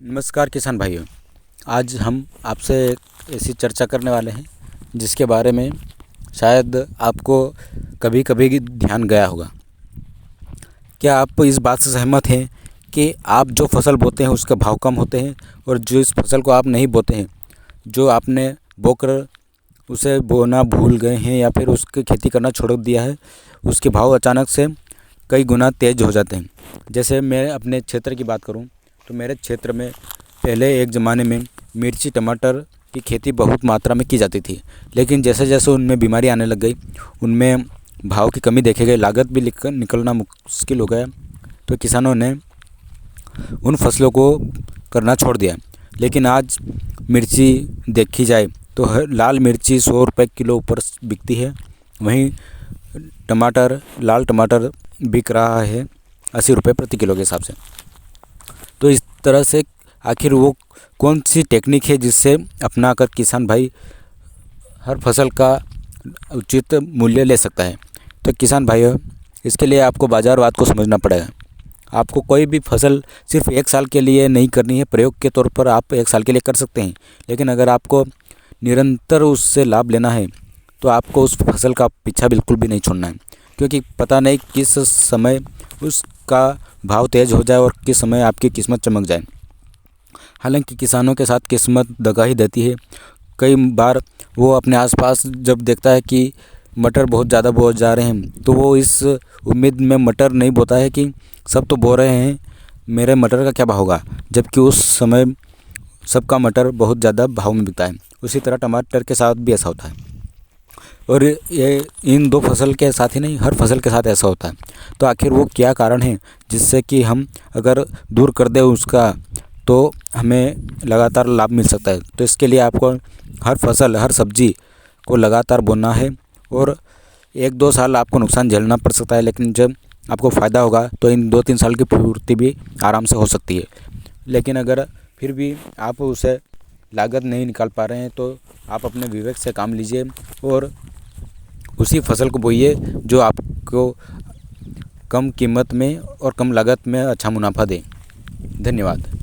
नमस्कार किसान भाइयों। आज हम आपसे एक ऐसी चर्चा करने वाले हैं जिसके बारे में शायद आपको कभी कभी ध्यान गया होगा। क्या आप इस बात से सहमत हैं कि आप जो फसल बोते हैं उसके भाव कम होते हैं और जो इस फसल को आप नहीं बोते हैं, जो आपने बोकर उसे बोना भूल गए हैं या फिर उसकी खेती करना छोड़ दिया है, उसके भाव अचानक से कई गुना तेज़ हो जाते हैं। जैसे मैं अपने क्षेत्र की बात करूं तो मेरे क्षेत्र में पहले एक ज़माने में मिर्ची टमाटर की खेती बहुत मात्रा में की जाती थी, लेकिन जैसे जैसे उनमें बीमारी आने लग गई, उनमें भाव की कमी देखी गई, लागत भी निकलना मुश्किल हो गया, तो किसानों ने उन फसलों को करना छोड़ दिया। लेकिन आज मिर्ची देखी जाए तो लाल मिर्ची 100 रुपये किलो ऊपर बिकती है, वहीं लाल टमाटर बिक रहा है 80 रुपये प्रति किलो के हिसाब से। तो इस तरह से आखिर वो कौन सी टेक्निक है जिससे अपना कर किसान भाई हर फसल का उचित मूल्य ले सकता है। तो किसान भाइयों, इसके लिए आपको बाज़ारवाद को समझना पड़ेगा। आपको कोई भी फसल सिर्फ 1 साल के लिए नहीं करनी है। प्रयोग के तौर पर आप 1 साल के लिए कर सकते हैं, लेकिन अगर आपको निरंतर उससे लाभ लेना है तो आपको उस फसल का पीछा बिल्कुल भी नहीं छोड़ना है, क्योंकि पता नहीं किस समय उसका भाव तेज़ हो जाए और किस समय आपकी किस्मत चमक जाए। हालांकि किसानों के साथ किस्मत दगा ही देती है। कई बार वो अपने आसपास जब देखता है कि मटर बहुत ज़्यादा बो जा रहे हैं, तो वो इस उम्मीद में मटर नहीं बोता है कि सब तो बो रहे हैं, मेरे मटर का क्या भाव होगा, जबकि उस समय सबका मटर बहुत ज़्यादा भाव में बिकता है। उसी तरह टमाटर के साथ भी ऐसा होता है, और ये इन 2 फसल के साथ ही नहीं, हर फसल के साथ ऐसा होता है। तो आखिर वो क्या कारण है जिससे कि हम अगर दूर कर दें उसका तो हमें लगातार लाभ मिल सकता है। तो इसके लिए आपको हर फसल, हर सब्जी को लगातार बोना है, और 1-2 साल आपको नुकसान झेलना पड़ सकता है, लेकिन जब आपको फ़ायदा होगा तो इन 2-3 साल की पूर्ति भी आराम से हो सकती है। लेकिन अगर फिर भी आप उसे लागत नहीं निकाल पा रहे हैं तो आप अपने विवेक से काम लीजिए और उसी फसल को बोइए जो आपको कम कीमत में और कम लागत में अच्छा मुनाफा दे। धन्यवाद।